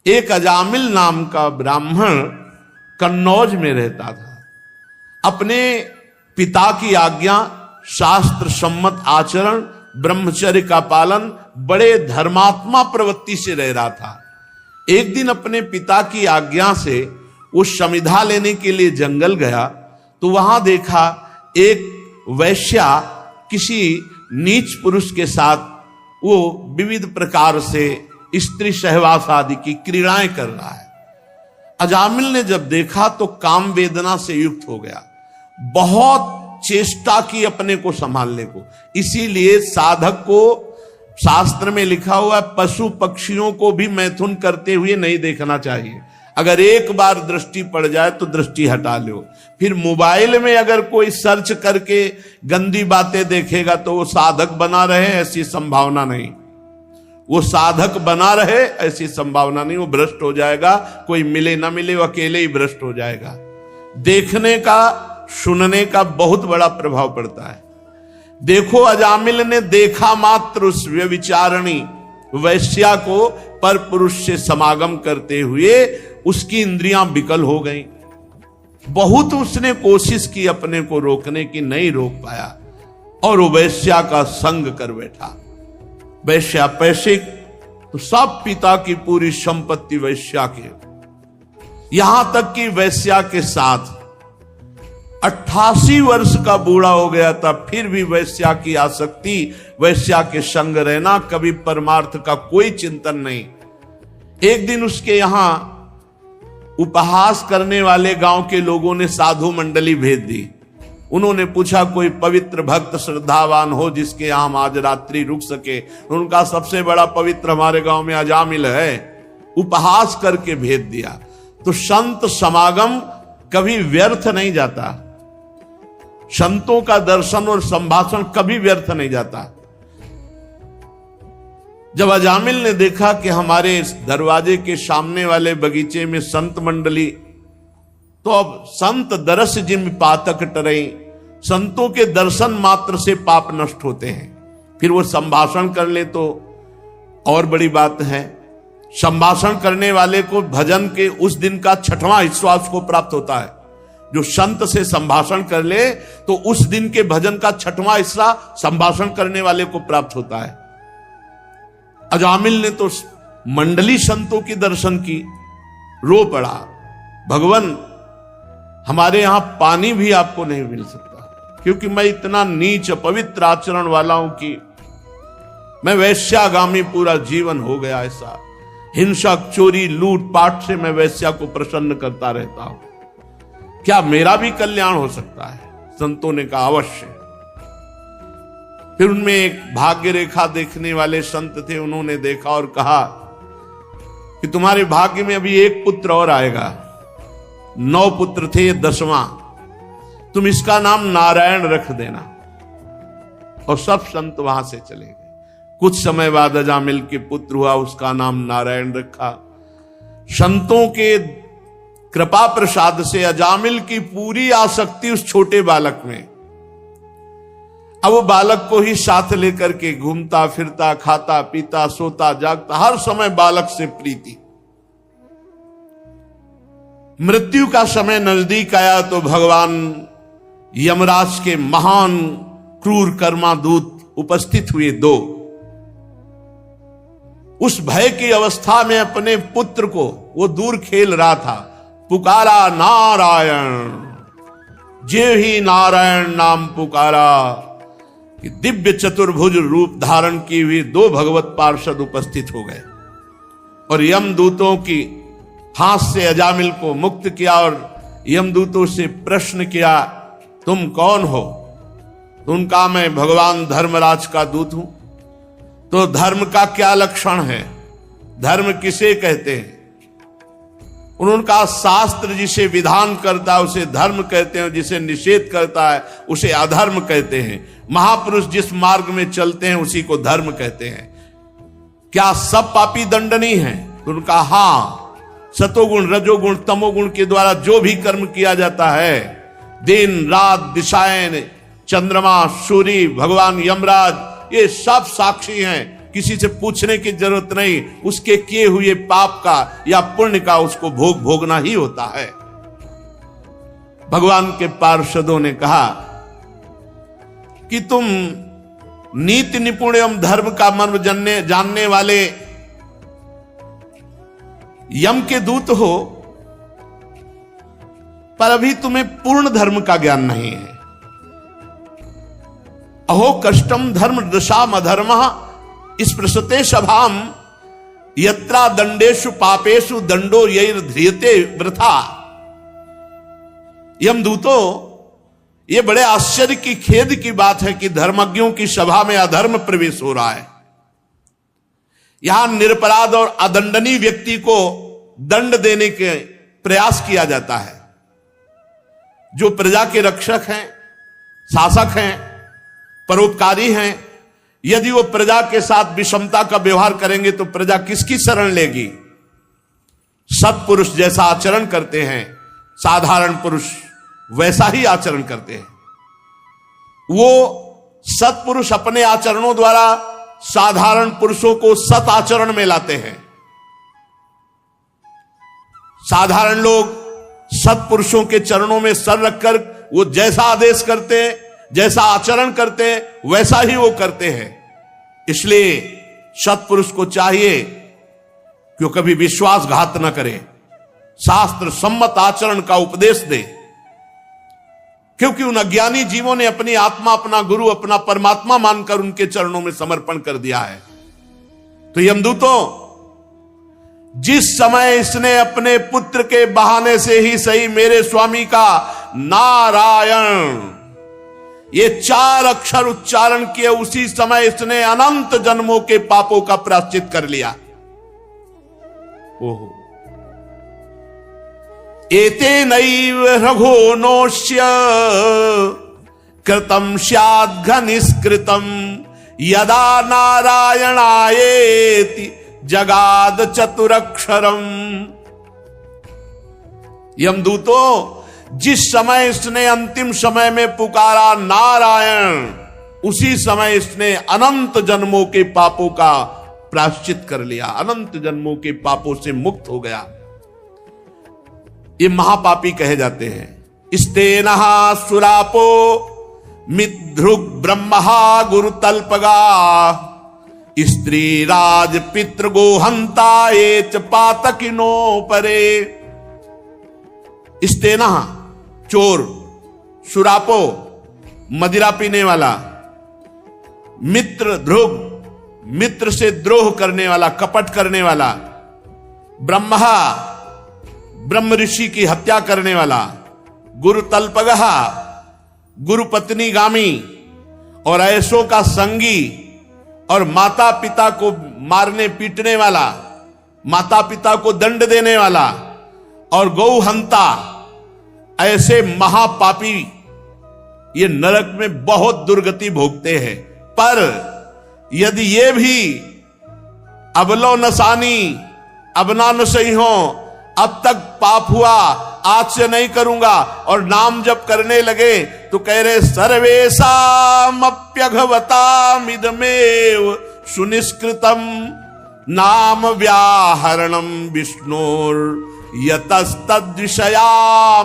एक अजामिल नाम का ब्राह्मण कन्नौज में रहता था। अपने पिता की आज्ञा, शास्त्र सम्मत आचरण, ब्रह्मचर्य का पालन, बड़े धर्मात्मा प्रवृत्ति से रह रहा था। एक दिन अपने पिता की आज्ञा से वो समिधा लेने के लिए जंगल गया तो वहां देखा एक वैश्या किसी नीच पुरुष के साथ वो विविध प्रकार से स्त्री सहवास आदि की क्रीड़ाएं कर रहा है। अजामिल ने जब देखा तो काम वेदना से युक्त हो गया, बहुत चेष्टा की अपने को संभालने को। इसीलिए साधक को शास्त्र में लिखा हुआ है, पशु पक्षियों को भी मैथुन करते हुए नहीं देखना चाहिए। अगर एक बार दृष्टि पड़ जाए तो दृष्टि हटा लो। फिर मोबाइल में अगर कोई सर्च करके गंदी बातें देखेगा तो वो साधक बना रहे, ऐसी संभावना नहीं। वो साधक बना रहे ऐसी संभावना नहीं, वो भ्रष्ट हो जाएगा। कोई मिले ना मिले वो अकेले ही भ्रष्ट हो जाएगा। देखने का, सुनने का बहुत बड़ा प्रभाव पड़ता है। देखो, अजामिल ने देखा मात्र उस व्यभिचारिणी वैश्या को पर पुरुष से समागम करते हुए उसकी इंद्रियां विकल हो गईं। बहुत उसने कोशिश की अपने को रोकने की, नहीं रोक पाया और वो वैश्या का संग कर बैठा। वैश्या पैसे तो सब पिता की पूरी संपत्ति वैश्या के, यहां तक कि वैश्या के साथ 88 वर्ष का बूढ़ा हो गया था, फिर भी वैश्या की आसक्ति, वैश्या के संग रहना, कभी परमार्थ का कोई चिंतन नहीं। एक दिन उसके यहां उपहास करने वाले गांव के लोगों ने साधु मंडली भेज दी। उन्होंने पूछा कोई पवित्र भक्त श्रद्धावान हो जिसके यहां हम आज रात्रि रुक सके। उनका सबसे बड़ा पवित्र हमारे गांव में अजामिल है। उपहास करके भेज दिया। तो संत समागम कभी व्यर्थ नहीं जाता। संतों का दर्शन और संभाषण कभी व्यर्थ नहीं जाता। जब अजामिल ने देखा कि हमारे दरवाजे के सामने वाले बगीचे में संत मंडली, तो अब संत दरस जिम पातक टरई, संतों के दर्शन मात्र से पाप नष्ट होते हैं। फिर वो संभाषण कर ले तो और बड़ी बात है। संभाषण करने वाले को भजन के उस दिन का 6वां हिस्सा उसको प्राप्त होता है। जो संत से संभाषण कर ले तो उस दिन के भजन का 6वां हिस्सा संभाषण करने वाले को प्राप्त होता है। अजामिल ने तो मंडली संतों की दर्शन की, रो पड़ा, भगवान हमारे यहां पानी भी आपको नहीं मिल सकता, क्योंकि मैं इतना नीच अपवित्र आचरण वाला हूं कि मैं वैश्यागामी पूरा जीवन हो गया। ऐसा हिंसक, चोरी, लूट पाट से मैं वैश्या को प्रसन्न करता रहता हूं। क्या मेरा भी कल्याण हो सकता है? संतों ने कहा अवश्य। फिर उनमें एक भाग्य रेखा देखने वाले संत थे। उन्होंने देखा और कहा कि तुम्हारे भाग्य में अभी एक पुत्र और आएगा। 9 पुत्र थे, 10वां तुम इसका नाम नारायण रख देना। और सब संत वहां से चले गए। कुछ समय बाद अजामिल के पुत्र हुआ, उसका नाम नारायण रखा। संतों के कृपा प्रसाद से अजामिल की पूरी आसक्ति उस छोटे बालक में। अब वो बालक को ही साथ लेकर के घूमता फिरता, खाता पीता, सोता जागता, हर समय बालक से प्रीति। मृत्यु का समय नजदीक आया तो भगवान यमराज के महान क्रूर कर्मादूत उपस्थित हुए 2। उस भय की अवस्था में अपने पुत्र को वो दूर खेल रहा था, पुकारा नारायण। जे ही नारायण नाम पुकारा कि दिव्य चतुर्भुज रूप धारण की हुई 2 भगवत पार्षद उपस्थित हो गए और यमदूतों की हाथ से अजामिल को मुक्त किया और यमदूतों से प्रश्न किया, तुम कौन हो? तो उनका मैं भगवान धर्मराज का दूत हूं। तो धर्म का क्या लक्षण है? धर्म किसे कहते हैं? उन्होंने कहा शास्त्र जिसे विधान करता है उसे धर्म कहते हैं, जिसे निषेध करता है उसे अधर्म कहते हैं। महापुरुष जिस मार्ग में चलते हैं उसी को धर्म कहते हैं। क्या सब पापी दंडनीय हैं? तो उनका हाँ, सतोगुण, रजोगुण, तमोगुण के द्वारा जो भी कर्म किया जाता है, दिन रात, दिशाएं, चंद्रमा, सूर्य, भगवान यमराज, ये सब साक्षी हैं। किसी से पूछने की जरूरत नहीं, उसके किए हुए पाप का या पुण्य का उसको भोगना ही होता है। भगवान के पार्षदों ने कहा कि तुम नीति निपुण एवं धर्म का मर्म जानने वाले यम के दूत हो, पर अभी तुम्हें पूर्ण धर्म का ज्ञान नहीं है। अहो कष्टम धर्म दशाम अधर्म स्पृशते सभाम यत्रा दंडेषु पापेषु दंडो यैर्ध्रियते वृथा। यमदूतो, ये बड़े आश्चर्य की खेद की बात है कि धर्मज्ञों की सभा में अधर्म प्रवेश हो रहा है। यहां निरपराध और अदंडनीय व्यक्ति को दंड देने के प्रयास किया जाता है। जो प्रजा के रक्षक हैं, शासक हैं, परोपकारी हैं, यदि वो प्रजा के साथ विषमता का व्यवहार करेंगे तो प्रजा किसकी शरण लेगी? सत्पुरुष जैसा आचरण करते हैं, साधारण पुरुष वैसा ही आचरण करते हैं। वो सत्पुरुष अपने आचरणों द्वारा साधारण पुरुषों को सत आचरण में लाते हैं। साधारण लोग सत्पुरुषों के चरणों में सर रखकर वो जैसा आदेश करते हैं, जैसा आचरण करते हैं, वैसा ही वो करते हैं। इसलिए सत्पुरुष को चाहिए कि वो कभी विश्वासघात न करे, शास्त्र सम्मत आचरण का उपदेश दे, क्योंकि उन अज्ञानी जीवों ने अपनी आत्मा, अपना गुरु, अपना परमात्मा मानकर उनके चरणों में समर्पण कर दिया है। तो यमदूतों, जिस समय इसने अपने पुत्र के बहाने से ही सही मेरे स्वामी का नारायण ये 4 अक्षर उच्चारण किए, उसी समय इसने अनंत जन्मों के पापों का प्रायश्चित कर लिया। ओहो, एतेनैव रघोनोष्य कृतं स्याद् घनिष्कृतं यदा नारायणायेति जगाद चतुरक्षरम। यमदूतों, जिस समय इसने अंतिम समय में पुकारा नारायण, उसी समय इसने अनंत जन्मों के पापों का प्रायश्चित कर लिया, अनंत जन्मों के पापों से मुक्त हो गया। ये महापापी कहे जाते हैं। स्तेनः सुरापो मिद्धृग ब्रह्महा गुरुतल्पगा स्त्री राज पितृ गोहंता ये च पातकिनो परे। स्तेना चोर, सुरापो मदिरा पीने वाला, मित्र ध्रुव मित्र से द्रोह करने वाला, कपट करने वाला, ब्रह्मा ब्रह्म ऋषि की हत्या करने वाला, गुरु तल्पगहा गुरु पत्नी गामी और ऐसों का संगी, और माता पिता को मारने पीटने वाला, माता पिता को दंड देने वाला, और गौहंता, ऐसे महापापी ये नरक में बहुत दुर्गति भोगते हैं। पर यदि ये भी अबलो नसानी अबना न सही हो, अब तक पाप हुआ, आज से नहीं करूंगा, और नाम जब करने लगे तो कह रहे सर्वेषामप्यघवतामिदमेव सुनिष्कृतम नाम व्याहरणम विष्णुर यतस्तद्विषया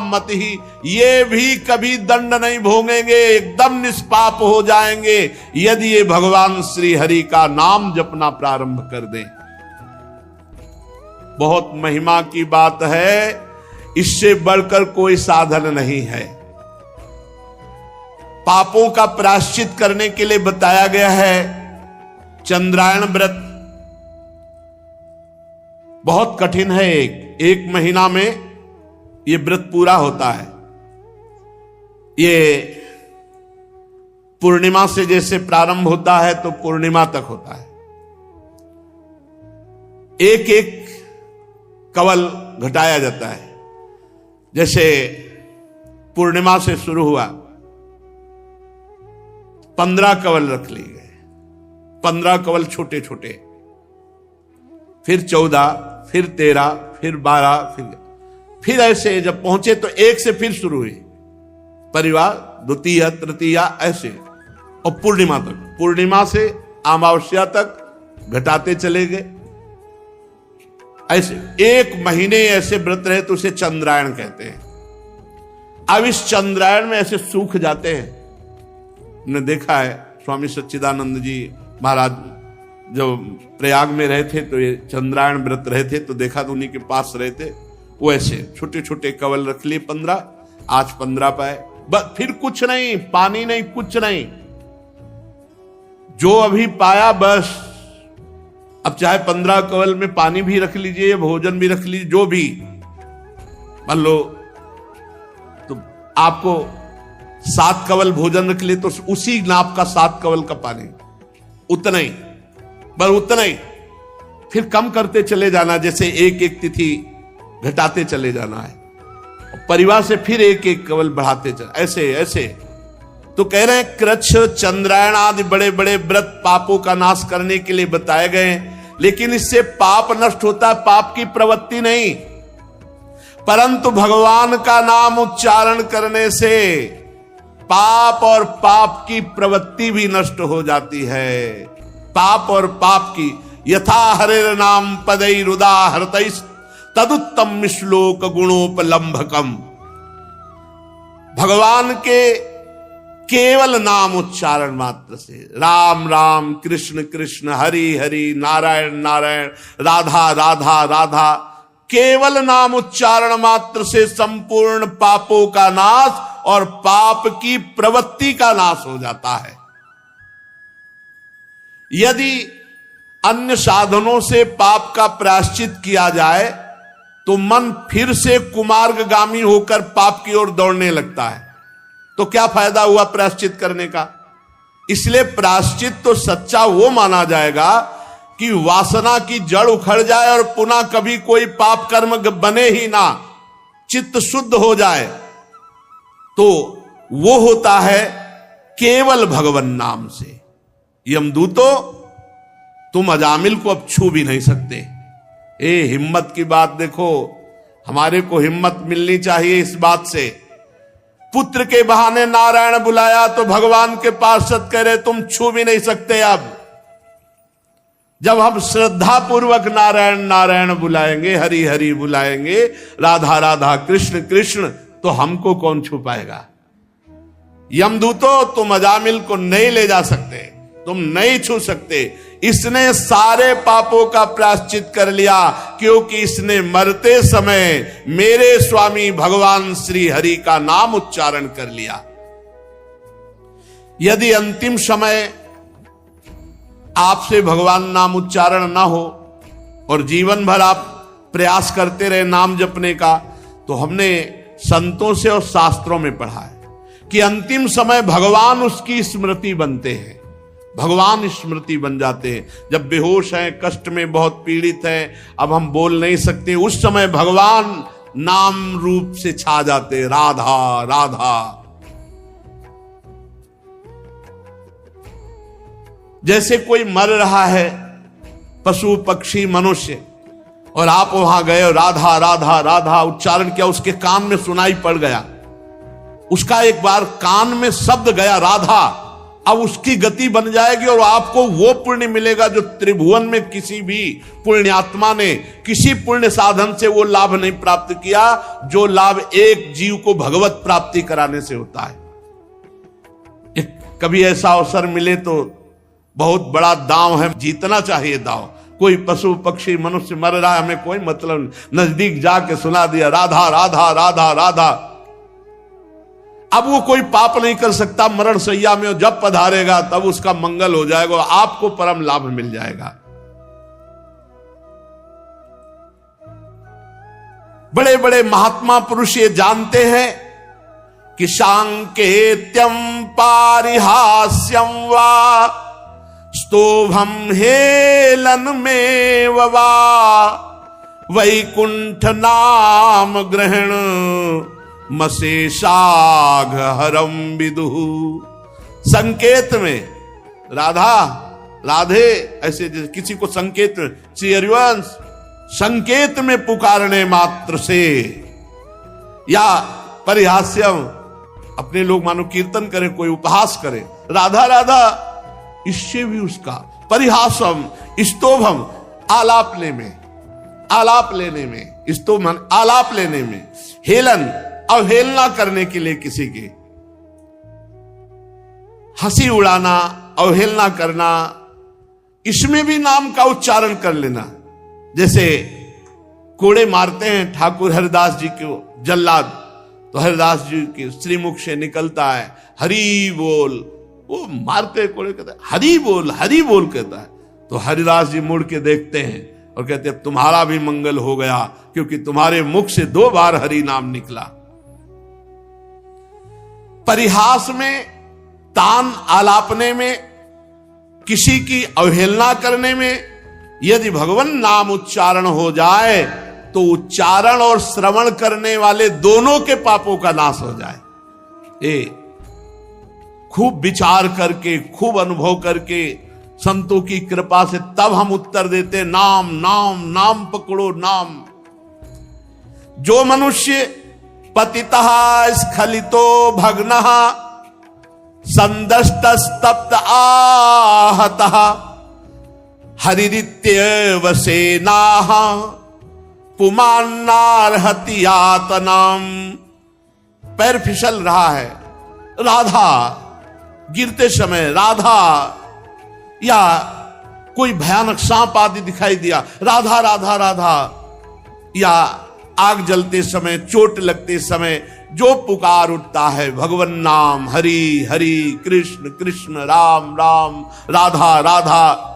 मतिः। ये भी कभी दंड नहीं भोगेंगे, एकदम निष्पाप हो जाएंगे यदि ये भगवान श्री हरि का नाम जपना प्रारंभ कर दें। बहुत महिमा की बात है, इससे बढ़कर कोई साधन नहीं है। पापों का प्रायश्चित करने के लिए बताया गया है चंद्रायण व्रत। बहुत कठिन है, एक महीना में यह व्रत पूरा होता है। ये पूर्णिमा से जैसे प्रारंभ होता है तो पूर्णिमा तक होता है। एक एक कवल घटाया जाता है। जैसे पूर्णिमा से शुरू हुआ, 15 कवल रख लिए गए, 15 कवल छोटे छोटे, फिर 14, फिर 13, फिर 12, फिर ऐसे जब पहुंचे तो एक से फिर शुरू हुई परिवार, द्वितीय तृतीया ऐसे, और पूर्णिमा तक, पूर्णिमा से अमावस्या तक घटाते चले गए। ऐसे 1 महीने ऐसे व्रत रहे तो उसे चंद्रायण कहते हैं। अब इस चंद्रायण में ऐसे सूख जाते हैं। हमने देखा है स्वामी सच्चिदानंद जी महाराज जब प्रयाग में रहे थे तो ये चंद्रायण व्रत रहे थे, तो देखा तो उन्हीं के पास रहे थे। वो ऐसे छोटे छोटे कवल रख लिए 15, आज 15 पाए, बस फिर कुछ नहीं, पानी नहीं, कुछ नहीं, जो अभी पाया बस। अब चाहे 15 कवल में पानी भी रख लीजिए, भोजन भी रख लीजिए, जो भी मान लो तो आपको 7 कवल भोजन रख लिए तो उसी नाप का 7 कवल का पानी, उतना ही, बस उतना ही। फिर कम करते चले जाना, जैसे एक एक तिथि घटाते चले जाना है, परिवार से फिर एक एक कवल बढ़ाते चले, ऐसे ऐसे। तो कह रहे हैं कृच्छ, चंद्रायण आदि बड़े बड़े व्रत पापों का नाश करने के लिए बताए गए हैं, लेकिन इससे पाप नष्ट होता है, पाप की प्रवृत्ति नहीं। परंतु भगवान का नाम उच्चारण करने से पाप और पाप की प्रवृत्ति भी नष्ट हो जाती है। पाप और पाप की यथा हरेर नाम पदैरुदाहृतैः तदुत्तम श्लोक गुणोपलंभकम। भगवान के केवल नाम उच्चारण मात्र से, राम राम, कृष्ण कृष्ण, हरि हरि, नारायण नारायण, राधा राधा राधा, केवल नाम उच्चारण मात्र से संपूर्ण पापों का नाश और पाप की प्रवृत्ति का नाश हो जाता है। यदि अन्य साधनों से पाप का प्रायश्चित किया जाए तो मन फिर से कुमार्गगामी होकर पाप की ओर दौड़ने लगता है, तो क्या फायदा हुआ प्रायश्चित करने का। इसलिए प्रायश्चित तो सच्चा वो माना जाएगा कि वासना की जड़ उखड़ जाए और पुनः कभी कोई पाप कर्म बने ही ना, चित्त शुद्ध हो जाए, तो वो होता है केवल भगवन नाम से। यमदूतो तुम अजामिल को अब छू भी नहीं सकते। हिम्मत की बात देखो, हमारे को हिम्मत मिलनी चाहिए इस बात से। पुत्र के बहाने नारायण बुलाया तो भगवान के पार्षद कह रहे तुम छू भी नहीं सकते। अब जब हम श्रद्धा पूर्वक नारायण नारायण बुलाएंगे, हरि हरि बुलाएंगे, राधा राधा, कृष्ण कृष्ण, तो हमको कौन छू पाएगा। यमदूतो तुम अजामिल को नहीं ले जा सकते, तुम नहीं छू सकते। इसने सारे पापों का प्रायश्चित कर लिया, क्योंकि इसने मरते समय मेरे स्वामी भगवान श्री हरि का नाम उच्चारण कर लिया। यदि अंतिम समय आपसे भगवान नाम उच्चारण ना हो और जीवन भर आप प्रयास करते रहे नाम जपने का, तो हमने संतों से और शास्त्रों में पढ़ा है कि अंतिम समय भगवान उसकी स्मृति बनते हैं, भगवान स्मृति बन जाते हैं। जब बेहोश हैं, कष्ट में बहुत पीड़ित हैं, अब हम बोल नहीं सकते, उस समय भगवान नाम रूप से छा जाते, राधा राधा। जैसे कोई मर रहा है, पशु पक्षी मनुष्य, और आप वहां गए और राधा राधा राधा उच्चारण किया, उसके कान में सुनाई पड़ गया, उसका एक बार कान में शब्द गया राधा, अब उसकी गति बन जाएगी और आपको वो पुण्य मिलेगा जो त्रिभुवन में किसी भी पुण्यात्मा ने किसी पुण्य साधन से वो लाभ नहीं प्राप्त किया, जो लाभ एक जीव को भगवत प्राप्ति कराने से होता है। कभी ऐसा अवसर मिले तो बहुत बड़ा दांव है, जीतना चाहिए दांव। कोई पशु पक्षी मनुष्य मर रहा है, हमें कोई मतलब, नजदीक जाके सुना दिया राधा राधा राधा राधा। अब वो कोई पाप नहीं कर सकता, मरण सैया में जब पधारेगा तब उसका मंगल हो जाएगा, आपको परम लाभ मिल जाएगा। बड़े बड़े महात्मा पुरुष ये जानते हैं कि सांकेत्यम पारिहास्यम वा स्तोभम हेलन में वा वैकुंठ नाम ग्रहण मशेषाघ हरम विदुः। संकेत में राधा राधे, ऐसे जैसे किसी को संकेत, श्री हरिवंश, संकेत में पुकारने मात्र से, या परिहास्यम, अपने लोग मानो कीर्तन करें, कोई उपहास करे, राधा राधा, इससे भी उसका परिहासम, स्तोभम, आलाप लेने में, स्तोभन आलाप लेने में, हेलन अवहेलना करने के लिए किसी की, हंसी उड़ाना, अवहेलना करना, इसमें भी नाम का उच्चारण कर लेना। जैसे कोड़े मारते हैं ठाकुर हरिदास जी को जल्लाद, तो हरिदास जी के श्रीमुख से निकलता है हरि बोल, वो मारते कोड़े कहते हैं हरि बोल कहता है, तो हरिदास जी मुड़ के देखते हैं और कहते हैं तुम्हारा भी मंगल हो गया, क्योंकि तुम्हारे मुख से 2 बार हरि नाम निकला। परिहास में, तान आलापने में, किसी की अवहेलना करने में, यदि भगवान नाम उच्चारण हो जाए तो उच्चारण और श्रवण करने वाले दोनों के पापों का नाश हो जाए। खूब विचार करके, खूब अनुभव करके, संतों की कृपा से तब हम उत्तर देते नाम नाम नाम पकड़ो नाम। जो मनुष्य पतितः स्खलितो भग्नः संदष्टस्तप्त आहतः हरिरित्येव सेनाः पुमान्नार्हति यातनाम। पैर फिसल रहा है, राधा गिरते समय, राधा, या कोई भयानक सांप आदि दिखाई दिया, राधा राधा राधा, या आग जलते समय, चोट लगते समय जो पुकार उठता है भगवान नाम, हरि हरि, कृष्ण कृष्ण, राम राम, राधा राधा,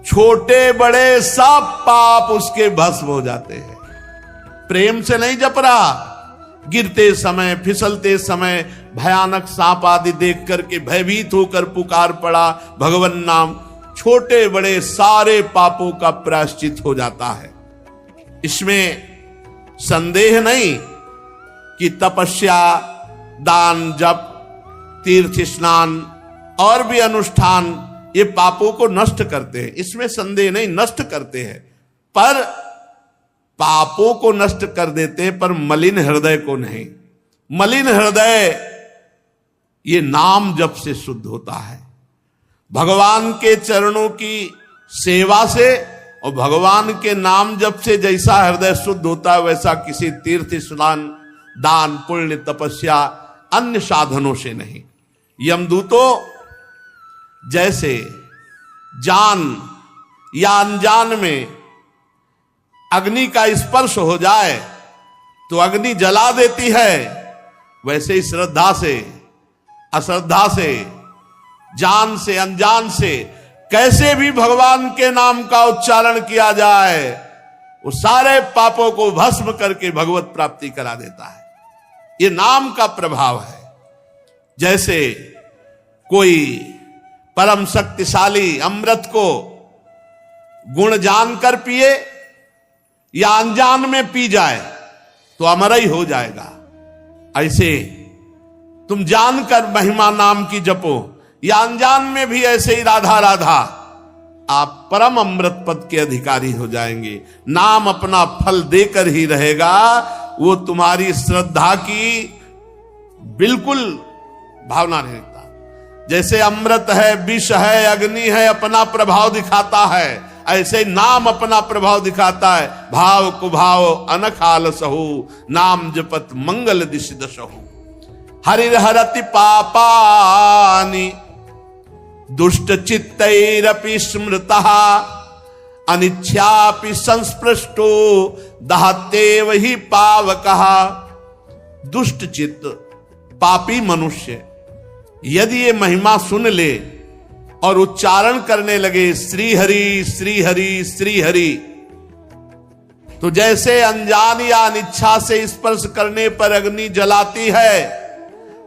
छोटे बड़े सब पाप उसके भस्म हो जाते हैं। प्रेम से नहीं जप रहा, गिरते समय, फिसलते समय, भयानक सांप आदि देख करके भयभीत होकर पुकार पड़ा भगवान नाम, छोटे बड़े सारे पापों का प्रायश्चित हो जाता है। इसमें संदेह नहीं कि तपस्या, दान, जप, तीर्थ स्नान और भी अनुष्ठान ये पापों को नष्ट करते हैं, इसमें संदेह नहीं, नष्ट करते हैं, पर पापों को नष्ट कर देते हैं, पर मलिन हृदय को नहीं। मलिन हृदय ये नाम जप से शुद्ध होता है, भगवान के चरणों की सेवा से, और भगवान के नाम जप से जैसा हृदय शुद्ध होता है वैसा किसी तीर्थ स्नान, दान, पुण्य, तपस्या, अन्य साधनों से नहीं। यमदूतों जैसे जान या अनजान में अग्नि का स्पर्श हो जाए तो अग्नि जला देती है, वैसे ही श्रद्धा से, अश्रद्धा से, जान से, अनजान से कैसे भी भगवान के नाम का उच्चारण किया जाए वो सारे पापों को भस्म करके भगवत प्राप्ति करा देता है। ये नाम का प्रभाव है। जैसे कोई परम शक्तिशाली अमृत को गुण जानकर पिए या अनजान में पी जाए तो अमर ही हो जाएगा, ऐसे तुम जानकर महिमा नाम की जपो या अनजान में भी ऐसे ही राधा राधा, आप परम अमृत पद के अधिकारी हो जाएंगे। नाम अपना फल देकर ही रहेगा, वो तुम्हारी श्रद्धा की बिल्कुल भावना नहीं रखता। जैसे अमृत है, विष है, अग्नि है, अपना प्रभाव दिखाता है, ऐसे नाम अपना प्रभाव दिखाता है। भाव कुभाव अनखाल सहु, नाम जपत मंगल दिश दशहु। हरिहरति पापानि दुष्ट चित्तैरपि स्मृतः, अनिच्छापि संस्पृष्टो दहतेव ही पावकः। दुष्ट चित्त, पापी मनुष्य यदि ये महिमा सुन ले और उच्चारण करने लगे श्री हरि श्री हरि श्री हरि, तो जैसे अनजान या अनिच्छा से स्पर्श करने पर अग्नि जलाती है,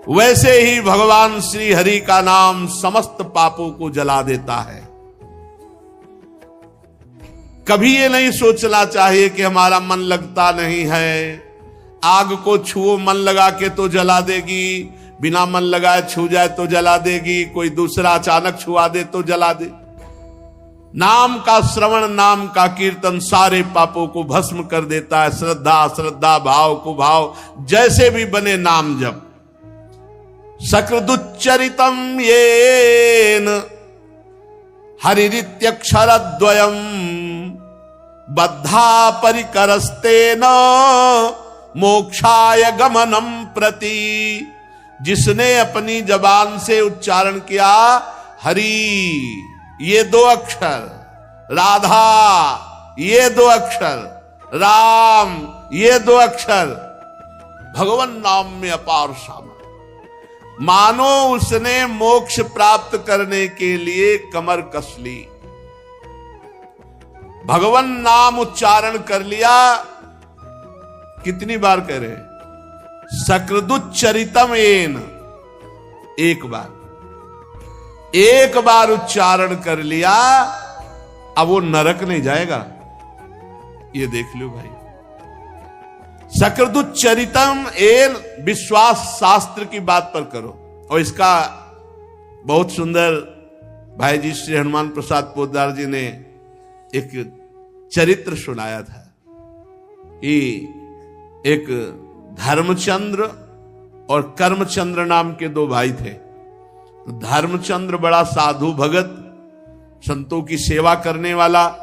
वैसे ही भगवान श्री हरि का नाम समस्त पापों को जला देता है। कभी ये नहीं सोचना चाहिए कि हमारा मन लगता नहीं है, आग को छुओ मन लगा के तो जला देगी, बिना मन लगाए छू जाए तो जला देगी, कोई दूसरा अचानक छुआ दे तो जला दे। नाम का श्रवण, नाम का कीर्तन सारे पापों को भस्म कर देता है। श्रद्धा, श्रद्धा, भाव कुभाव जैसे भी बने नाम जप। सकृदुच्चरितम येन हरिरित्यक्षरद्वयम् बद्धा परिकरस्तेन मोक्षाय गमनम प्रति। जिसने अपनी जबान से उच्चारण किया हरि ये 2 अक्षर, राधा ये 2 अक्षर, राम ये 2 अक्षर, भगवान नाम में अपार सामर्थ्य, मानो उसने मोक्ष प्राप्त करने के लिए कमर कस ली। भगवान नाम उच्चारण कर लिया, कितनी बार कह रहे? सकृदुच्चरितम एन, एक बार उच्चारण कर लिया, अब वो नरक नहीं जाएगा। ये देख लो भाई, सकृदुच्चरितम एन, विश्वास शास्त्र की बात पर करो। और इसका बहुत सुंदर भाई जी श्री हनुमान प्रसाद पोद्दार जी ने एक चरित्र सुनाया था कि एक धर्मचंद्र और कर्मचंद्र नाम के 2 भाई थे। तो धर्मचंद्र बड़ा साधु भगत, संतों की सेवा करने वाला,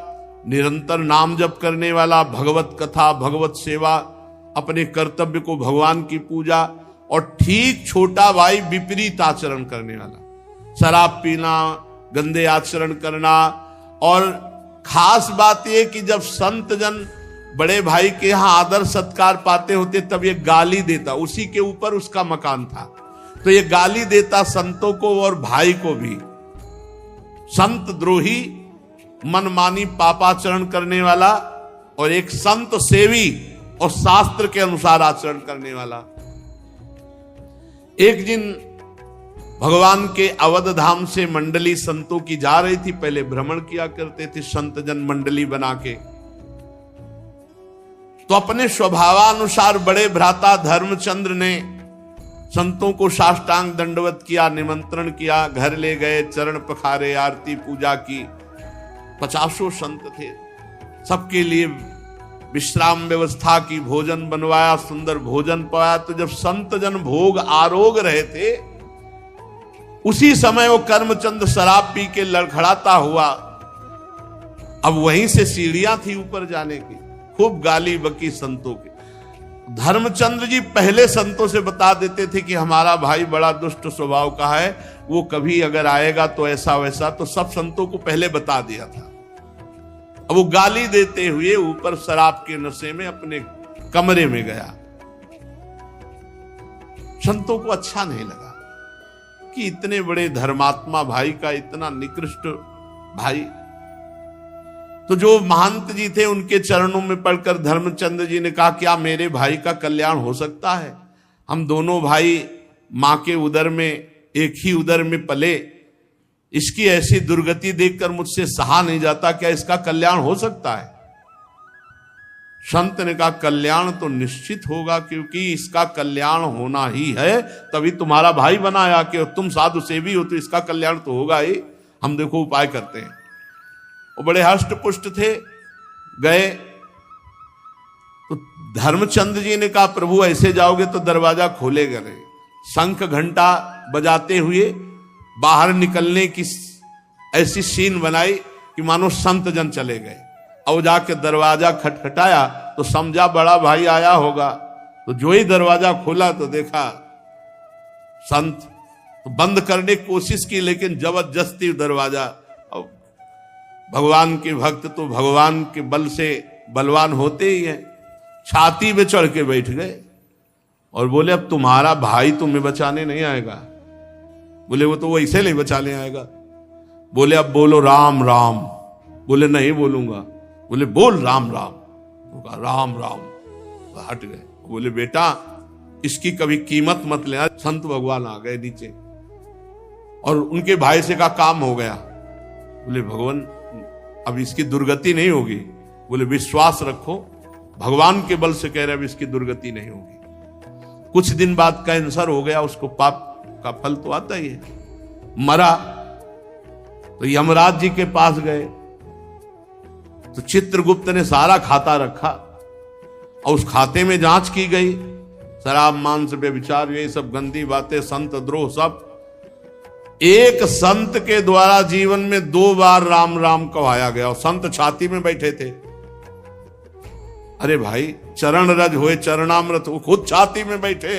निरंतर नाम जप करने वाला, भगवत कथा भगवत सेवा, अपने कर्तव्य को भगवान की पूजा। और ठीक छोटा भाई विपरीत आचरण करने वाला, शराब पीना, गंदे आचरण करना। और खास बात यह कि जब संत जन बड़े भाई के यहां आदर सत्कार पाते होते तब ये गाली देता, उसी के ऊपर उसका मकान था, तो ये गाली देता संतों को और भाई को भी। संत द्रोही, मनमानी पापाचरण करने वाला, और एक संत सेवी और शास्त्र के अनुसार आचरण करने वाला। एक दिन भगवान के अवध धाम से मंडली संतों की जा रही थी। पहले भ्रमण किया करते थे संत जन मंडली बना के। तो अपने स्वभावानुसार बड़े भ्राता धर्मचंद्र ने संतों को साष्टांग दंडवत किया, निमंत्रण किया, घर ले गए, चरण पखारे, आरती पूजा की। 50 संत थे, सबके लिए विश्राम व्यवस्था की, भोजन बनवाया, सुंदर भोजन पाया। तो जब संत जन भोग आरोग रहे थे, उसी समय वो कर्मचंद शराब पी के लड़खड़ाता हुआ, अब वहीं से सीढ़ियां थी ऊपर जाने की, खूब गाली बकी संतों की। धर्मचंद्र जी पहले संतों से बता देते थे कि हमारा भाई बड़ा दुष्ट स्वभाव का है, वो कभी अगर आएगा तो ऐसा वैसा, तो सब संतों को पहले बता दिया था। अब वो गाली देते हुए ऊपर शराब के नशे में अपने कमरे में गया। संतों को अच्छा नहीं लगा कि इतने बड़े धर्मात्मा भाई का इतना निकृष्ट भाई। तो जो महंत जी थे उनके चरणों में पड़कर धर्मचंद्र जी ने कहा, क्या मेरे भाई का कल्याण हो सकता है? हम दोनों भाई मां के उदर में, एक ही उदर में पले, इसकी ऐसी दुर्गति देखकर मुझसे सहा नहीं जाता, क्या इसका कल्याण हो सकता है? संत ने कहा, कल्याण तो निश्चित होगा, क्योंकि इसका कल्याण होना ही है, तभी तुम्हारा भाई बनाया कि तुम साधु सेवी हो, तो इसका कल्याण तो होगा ही। हम देखो उपाय करते हैं। वो बड़े हष्ट पुष्ट थे, गए तो धर्मचंद्र जी ने कहा, प्रभु ऐसे जाओगे तो दरवाजा खोलेगा नहीं। शंख घंटा बजाते हुए बाहर निकलने की ऐसी सीन बनाई कि मानो संत जन चले गए। और जाके दरवाजा खटखटाया तो समझा बड़ा भाई आया होगा। तो जो ही दरवाजा खोला तो देखा संत। तो बंद करने की कोशिश की, लेकिन जबरदस्ती दरवाजा। और भगवान के भक्त तो भगवान के बल से बलवान होते ही हैं, छाती पे चढ़ के बैठ गए और बोले, अब तुम्हारा भाई तुम्हें बचाने नहीं आएगा। बोले, वो तो वैसे नहीं बचाने आएगा। बोले, अब बोलो राम राम। बोले, नहीं बोलूंगा। बोले, बोल राम राम। वो कहा, राम राम। हट गए। बोले, बेटा इसकी कभी कीमत मत लेना। संत भगवान आ गए नीचे और उनके भाई से कहा, काम हो गया। बोले, भगवान अब इसकी दुर्गति नहीं होगी। बोले, विश्वास रखो, भगवान के बल से कह रहे, अब इसकी दुर्गति नहीं होगी। कुछ दिन बाद कैंसर हो गया उसको, पाप का फल तो आता ही है। मरा तो यमराज जी के पास गए तो चित्रगुप्त ने सारा खाता रखा और उस खाते में जांच की गई। शराब, मांस, व्यभिचार, ये सब गंदी बातें, संत द्रोह सब। एक संत के द्वारा जीवन में 2 बार राम राम कहाया गया और संत छाती में बैठे थे। अरे भाई, चरण रज होए चरणामृत, वो खुद छाती में बैठे।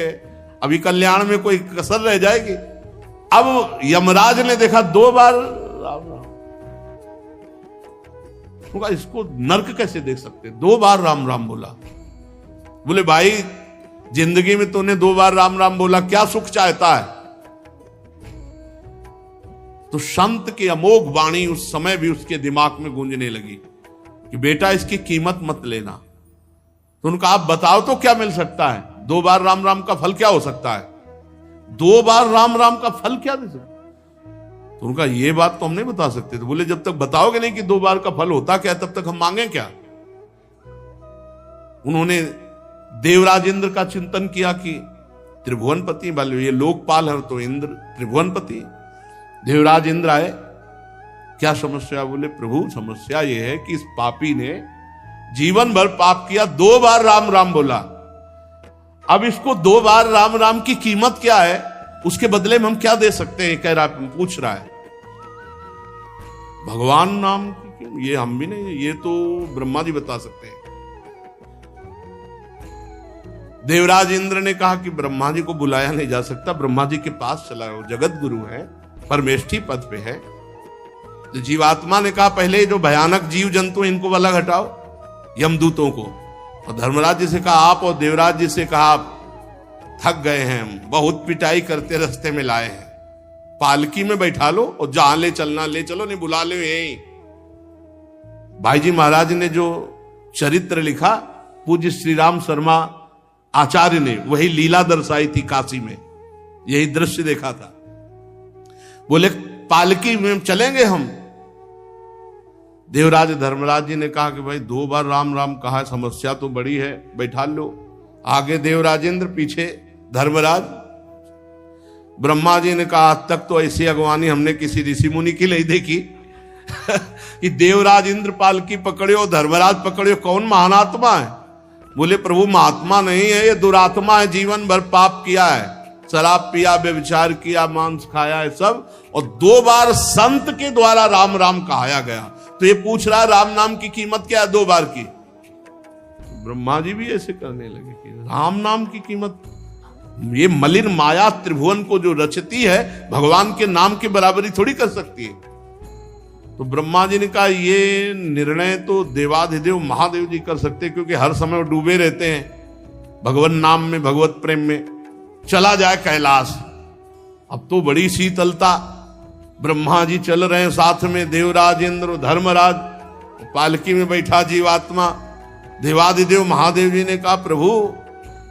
अभी कल्याण में कोई कसर रह जाएगी? अब यमराज ने देखा 2 बार राम राम, इसको नरक कैसे देख सकते? 2 बार राम राम बोला। बोले भाई, जिंदगी में तूने 2 बार राम राम बोला, क्या सुख चाहता है? तो संत की अमोघ वाणी उस समय भी उसके दिमाग में गूंजने लगी कि बेटा, इसकी कीमत मत लेना। तो उनका आप बताओ तो क्या मिल सकता है? 2 बार राम राम का फल क्या हो सकता है? 2 बार राम राम का फल क्या दे सकता? तो उनका ये बात तो हम नहीं बता सकते। तो बोले जब तक बताओगे नहीं कि 2 बार का फल होता क्या, तब तक हम मांगे क्या? उन्होंने देवराज इंद्र का चिंतन किया कि त्रिभुवनपति वाले, ये लोकपाल है तो इंद्र त्रिभुवनपति। देवराज इंद्र आए, क्या समस्या? बोले प्रभु, समस्या ये है कि इस पापी ने जीवन भर पाप किया, 2 बार राम राम बोला। अब इसको 2 बार राम राम की कीमत क्या है, उसके बदले में हम क्या दे सकते हैं? कह रहा, पूछ रहा है। भगवान नाम की, ये हम भी नहीं, ये तो ब्रह्मा जी बता सकते हैं। देवराज इंद्र ने कहा कि ब्रह्मा जी को बुलाया नहीं जा सकता, ब्रह्मा जी के पास चला, वो जगत गुरु है, परमेष्ठी पद पे है। तो जीवात्मा ने कहा पहले जो भयानक जीव जंतु इनको अलग हटाओ, यमदूतों को। और धर्मराज जी से कहा आप, और देवराज जी से कहा आप थक गए हैं, हम बहुत पिटाई करते रास्ते में लाए हैं, पालकी में बैठा लो और जहां ले चलना ले चलो, नहीं बुला लो यहीं। भाई जी महाराज ने जो चरित्र लिखा, पूज्य श्री राम शर्मा आचार्य ने वही लीला दर्शाई थी काशी में, यही दृश्य देखा था। बोले पालकी में चलेंगे हम। देवराज धर्मराज जी ने कहा कि भाई 2 बार राम राम कहा, समस्या तो बड़ी है, बैठा लो। आगे देवराजेंद्र, पीछे धर्मराज। ब्रह्मा जी ने कहा आज तक तो ऐसी अगवानी हमने किसी ऋषि मुनि की नहीं देखी कि देवराज इंद्र पालकी पकड़े और धर्मराज पकड़े, कौन महानात्मा है? बोले प्रभु, महात्मा नहीं है, ये दुरात्मा है, जीवन भर पाप किया है, शराब पिया, व्यभिचार किया, मांस खाया है सब, और 2 बार संत के द्वारा राम राम कहाया गया। तो ये पूछ रहा है राम नाम की कीमत क्या है 2 बार की? ब्रह्मा जी भी ऐसे करने लगे कि राम नाम की कीमत, ये मलिन माया त्रिभुवन को जो रचती है, भगवान के नाम की बराबरी थोड़ी कर सकती है। तो ब्रह्मा जी ने कहा ये निर्णय तो देवाधिदेव महादेव जी कर सकते, क्योंकि हर समय वो डूबे रहते हैं भगवान नाम में, भगवत प्रेम में। चला जाए कैलाश। अब तो बड़ी शीतलता, ब्रह्मा जी चल रहे हैं साथ में, देवराज इंद्र धर्मराज, पालकी में बैठा जीवात्मा। देवाधिदेव महादेव जी ने कहा प्रभु,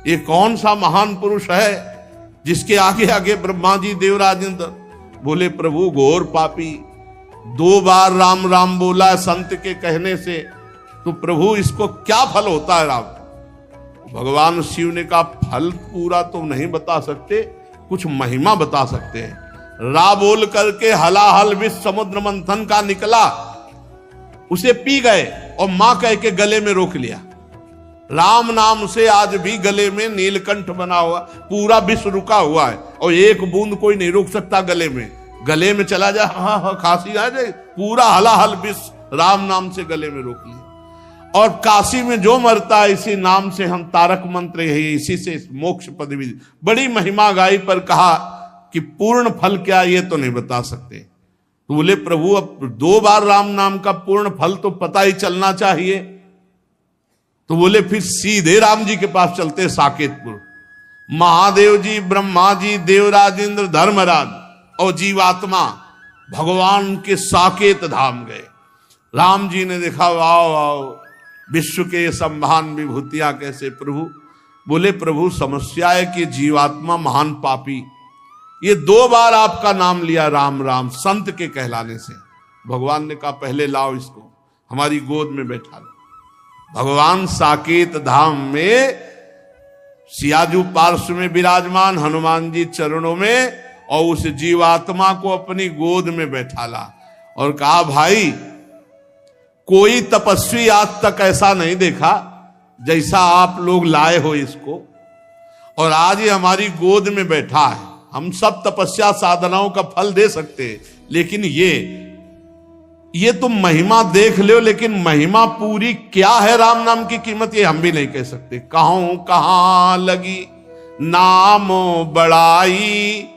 ये कौन सा महान पुरुष है जिसके आगे आगे ब्रह्मा जी देवराज इंद्र? बोले प्रभु, घोर पापी, 2 बार राम राम बोला संत के कहने से, तो प्रभु इसको क्या फल होता है? राम भगवान शिव ने कहा फल पूरा तो नहीं बता सकते, कुछ महिमा बता सकते हैं। रा बोल करके हलाहल विष समुद्र मंथन का निकला, उसे पी गए और मां कह के गले में रोक लिया। राम नाम से आज भी गले में नीलकंठ बना हुआ, पूरा विष रुका हुआ है और एक बूंद कोई नहीं रोक सकता गले में। गले में चला जाए, हाँ हाँ खांसी आ जाए, पूरा हलाहल विष राम नाम से गले में रोक लिया। और काशी में जो मरता है इसी नाम से, हम तारक मंत्र है, इसी से मोक्ष पदवी, बड़ी महिमा गाई, पर कहा कि पूर्ण फल क्या ये तो नहीं बता सकते। तो बोले प्रभु, अब 2 बार राम नाम का पूर्ण फल तो पता ही चलना चाहिए। तो बोले फिर सीधे राम जी के पास चलते, साकेतपुर। महादेव जी, ब्रह्मा जी, देवराज इंद्र, धर्मराज और जीवात्मा भगवान के साकेत धाम गए। राम जी ने देखा, वाह वाह, विश्व के संभान विभूतियां कैसे प्रभु। बोले प्रभु, समस्या है कि जीवात्मा महान पापी, ये 2 बार आपका नाम लिया राम राम संत के कहलाने से। भगवान ने कहा पहले लाओ इसको, हमारी गोद में बैठा लो। भगवान साकेत धाम में सियाजू पार्श्व में विराजमान, हनुमान जी चरणों में, और उस जीवात्मा को अपनी गोद में बैठा ला और कहा भाई, कोई तपस्वी आज तक ऐसा नहीं देखा जैसा आप लोग लाए हो इसको, और आज ये हमारी गोद में बैठा है, हम सब तपस्या साधनाओं का फल दे सकते, लेकिन ये तुम महिमा देख लो, लेकिन महिमा पूरी क्या है राम नाम की कीमत ये हम भी नहीं कह सकते। कहां लगी नाम बड़ाई,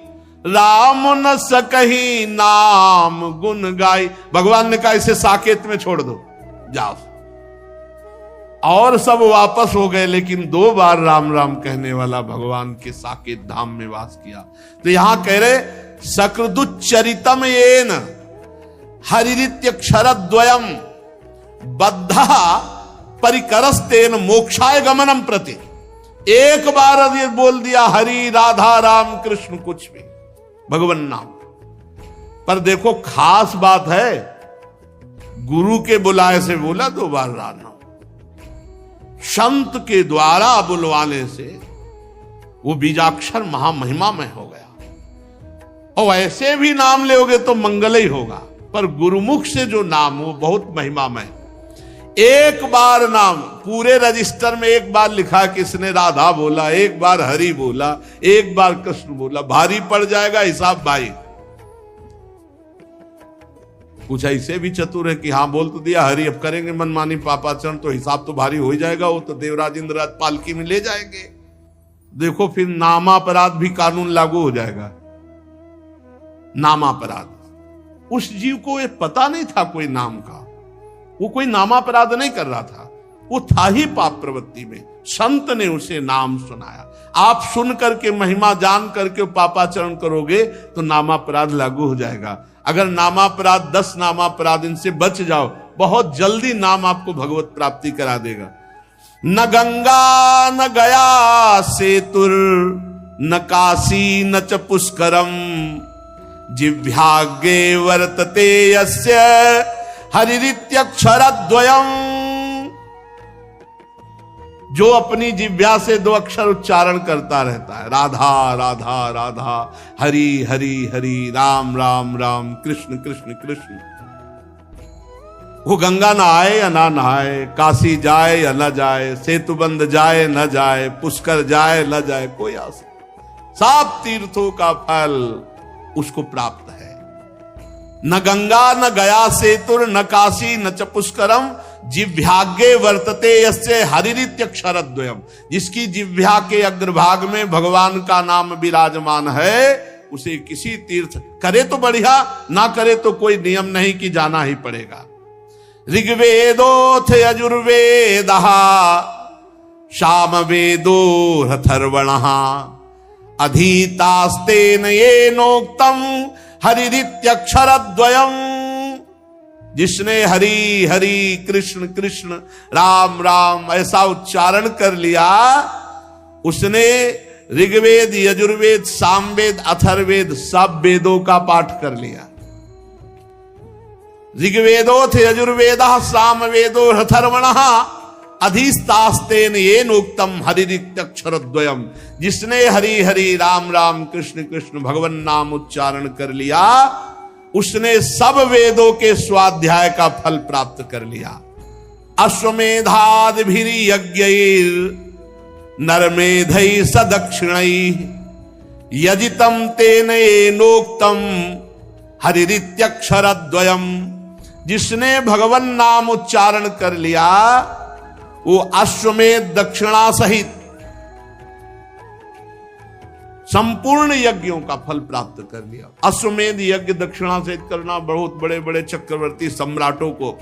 राम न सकही नाम गुण गाई। भगवान ने कहा इसे साकेत में छोड़ दो, जाओ। और सब वापस हो गए, लेकिन 2 बार राम राम कहने वाला भगवान के साकेत धाम में वास किया। तो यहां कह रहे सकृदुच्चरितम येन हरिरित्यक्षरद्वयम बद्धा परिकरस्तेन मोक्षाय गमनम प्रति। एक बार ये बोल दिया हरि राधा राम कृष्ण कुछ भी भगवान नाम। पर देखो खास बात है, गुरु के बुलाए से बोला 2 बार राम नाम, संत के द्वारा बुलवाने से वो बीजाक्षर महामहिमा में हो गया। और ऐसे भी नाम लोगे तो मंगल ही होगा, पर गुरुमुख से जो नाम वो बहुत महिमामय। एक बार नाम पूरे रजिस्टर में एक बार लिखा किसने राधा बोला, एक बार हरि बोला, एक बार कृष्ण बोला, भारी पड़ जाएगा हिसाब भाई। कुछ ऐसे भी चतुर है कि हाँ बोल तो दिया हरि, अब करेंगे मनमानी पापाचरण तो हिसाब तो भारी हो ही जाएगा, वो तो देवराज इंद्रराज पालकी में ले जाएंगे। देखो फिर नामापराध भी कानून लागू हो जाएगा। नामापराध उस जीव को ये पता नहीं था कोई नाम का, वो कोई नामापराध नहीं कर रहा था, वो था ही पाप प्रवृत्ति में। संत ने उसे नाम सुनाया। आप सुन करके महिमा जान करके पापाचरण करोगे तो नामापराध लागू हो जाएगा। अगर नामापराध 10 नामापराध इनसे बच जाओ, बहुत जल्दी नाम आपको भगवत प्राप्ति करा देगा। न गंगा न गया सेतुर, न काशी न च पुष्करम, जिह्वाग्रे वर्तते यस्य हरिरित्यक्षरद्वयम्। जो अपनी जिह्वा से 2 अक्षर उच्चारण करता रहता है, राधा राधा राधा, हरि हरि हरि, राम राम राम, कृष्ण कृष्ण कृष्ण। वो गंगा नहाए या ना नहाए, काशी जाए या न जाए, सेतुबंध जाए न जाए, पुष्कर जाए न जाए, कोई आस, सब तीर्थों का फल उसको प्राप्त है। न गंगा न गया सेतुर, न काशी न च पुष्करम, जिह्वाग्रे वर्तते यस्य हरिरित्यक्षरद्वयम्। जिसकी जिह्वा के अग्रभाग में भगवान का नाम विराजमान है, उसे किसी तीर्थ करे तो बढ़िया, ना करे तो कोई नियम नहीं कि जाना ही पड़ेगा। ऋग्वेदोथ यजुर्वेदः सामवेदो अथर्वणः, अधीतास्तेन येनोक्तम हरिरित्यक्षरद्वयम्। जिसने हरि हरि कृष्ण कृष्ण राम राम ऐसा उच्चारण कर लिया, उसने ऋग्वेद यजुर्वेद सामवेद अथर्ववेद सब वेदों का पाठ कर लिया। ऋग्वेदोथ यजुर्वेदः सामवेदो अथर्वणः, अधिस्तास्तेन येनोक्तम हरिरित्यक्षरद्वयम्। जिसने हरि हरि राम राम कृष्ण कृष्ण भगवान नाम उच्चारण कर लिया, उसने सब वेदों के स्वाध्याय का फल प्राप्त कर लिया। अश्वमेधादिभिर्यज्ञैर् नरमेधैः सदक्षिणैः, यजितं तेन येनोक्तम हरिरित्यक्षरद्वयम्। जिसने भगवान नाम उच्चारण कर लिया, वो अश्वमेध दक्षिणा सहित संपूर्ण यज्ञों का फल प्राप्त कर लिया। अश्वमेध यज्ञ दक्षिणा सहित करना, बहुत बड़े बड़े चक्रवर्ती सम्राटों को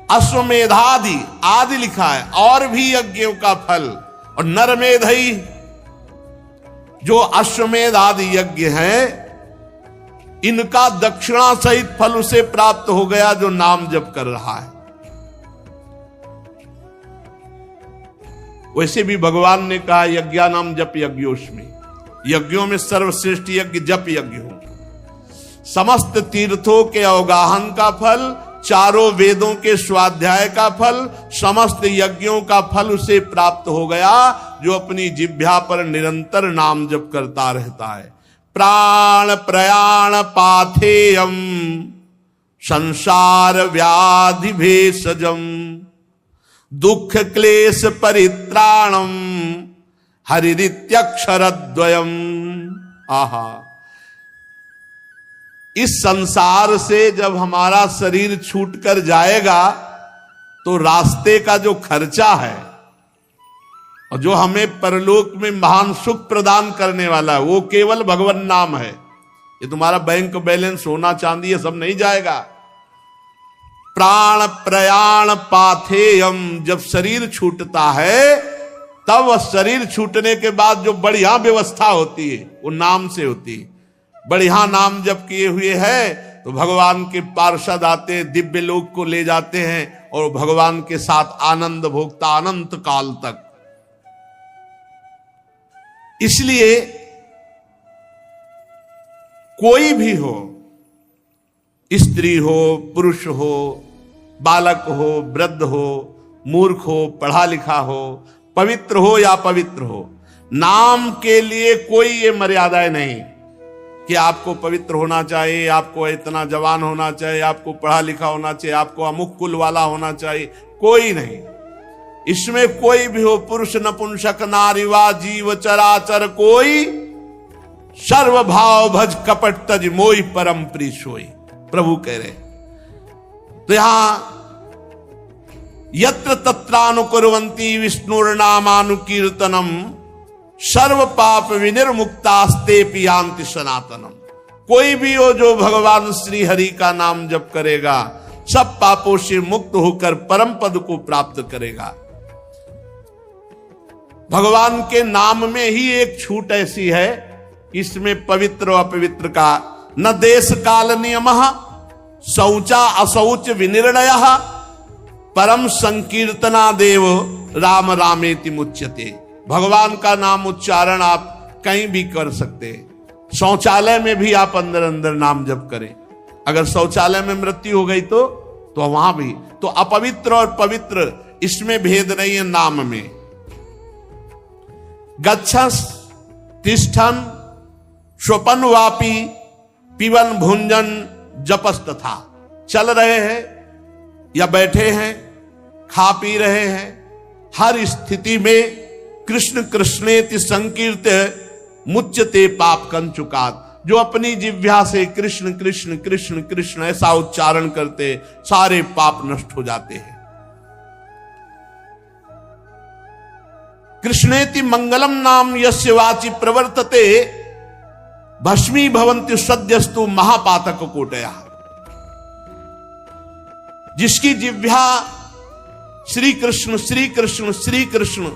अश्वमेधादि आदि लिखा है, और भी यज्ञों का फल। और नरमेधई जो अश्वमेध आदि यज्ञ है, इनका दक्षिणा सहित फल उसे प्राप्त हो गया जो नाम जप कर रहा है। वैसे भी भगवान ने कहा यज्ञानाम जप यज्ञोस्मि, यज्ञों में सर्वश्रेष्ठ यज्ञ जप यज्ञ हो। समस्त तीर्थों के अवगाहन का फल, चारों वेदों के स्वाध्याय का फल, समस्त यज्ञों का फल उसे प्राप्त हो गया जो अपनी जिह्वा पर निरंतर नाम जप करता रहता है। प्राण प्रयाण पाथेयम संसार व्याधि भेषजम, दुख क्लेश परित्राणम हरिरित्यक्षरद्वयम्। आहा, इस संसार से जब हमारा शरीर छूट कर जाएगा तो रास्ते का जो खर्चा है और जो हमें परलोक में महान सुख प्रदान करने वाला है वो केवल भगवान नाम है। ये तुम्हारा बैंक बैलेंस, सोना चांदी, ये सब नहीं जाएगा। प्राण प्रयाण पाथेयम, जब शरीर छूटता है तब शरीर छूटने के बाद जो बढ़िया व्यवस्था होती है वो नाम से होती है। बढ़िया नाम जब किए हुए है तो भगवान के पार्षद आते, दिव्य लोक को ले जाते हैं और भगवान के साथ आनंद भोगता अनंत काल तक। इसलिए कोई भी हो, स्त्री हो, पुरुष हो, बालक हो, वृद्ध हो, मूर्ख हो, पढ़ा लिखा हो, पवित्र हो या पवित्र हो, नाम के लिए कोई ये मर्यादाएं नहीं कि आपको पवित्र होना चाहिए, आपको इतना जवान होना चाहिए, आपको पढ़ा लिखा होना चाहिए, आपको अमुक कुल वाला होना चाहिए, कोई नहीं। इसमें कोई भी हो, पुरुष नपुंसक नारीवा जीव चराचर कोई, सर्व भाव भज कपट तज मोहि परम प्री सोई, प्रभु कह रहे। तो यहां यत्र तत्रानुकुर्वन्ति विष्णुर्नामानुकीर्तनम सर्व पाप विनिर्मुक्तास्ते पियांति सनातनम। कोई भी हो जो भगवान श्री हरि का नाम जप करेगा सब पापों से मुक्त होकर परम पद को प्राप्त करेगा। भगवान के नाम में ही एक छूट ऐसी है, इसमें पवित्र और अपवित्र का न देश काल नियम, शौचा अशौच विनिर्णय, परम संकीर्तना देव राम रामेति मुच्यते। भगवान का नाम उच्चारण आप कहीं भी कर सकते हैं। शौचालय में भी आप अंदर अंदर नाम जप करें। अगर शौचालय में मृत्यु हो गई तो वहां भी। तो अपवित्र और पवित्र इसमें भेद नहीं है नाम में। गच्छस तिष्ठन स्वपन वापी पिबन भुंजन जपस तथा। चल रहे हैं या बैठे हैं, खा पी रहे हैं, हर स्थिति में कृष्ण कृष्णेति संकीर्त मुच्यते पाप कंचुकात। जो अपनी जिह्वा से कृष्ण कृष्ण कृष्ण कृष्ण ऐसा उच्चारण करते सारे पाप नष्ट हो जाते हैं। कृष्णेति मंगलम नाम यस्य वाचि प्रवर्तते भस्मी भवन्ति सद्यस्तु महापातक कोटया। जिसकी जिह्वा श्री कृष्ण श्री कृष्ण श्री कृष्ण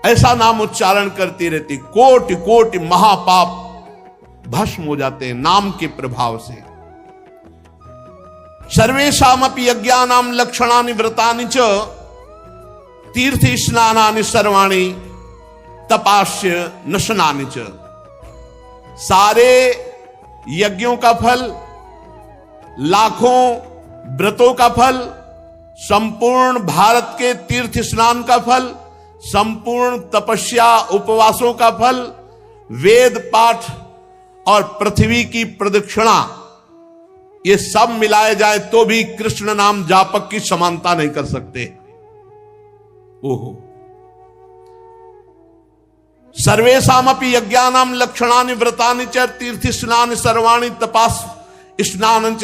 ऐसा नाम उच्चारण करती रहती, कोटि कोटि महापाप भस्म हो जाते हैं नाम के प्रभाव से। सर्वेषामपि यज्ञानाम लक्षणानि व्रतानि च तीर्थ स्नानानि सर्वाणि तपास्य नशनानि च। सारे यज्ञों का फल, लाखों व्रतों का फल, संपूर्ण भारत के तीर्थ स्नान का फल, संपूर्ण तपस्या उपवासों का फल, वेद पाठ और पृथ्वी की प्रदक्षिणा, ये सब मिलाए जाए तो भी कृष्ण नाम जापक की समानता नहीं कर सकते। ओहो, सर्वेषामपि यज्ञानाम लक्षणानि व्रतानि च तीर्थ स्नान सर्वाणि तपास स्नान च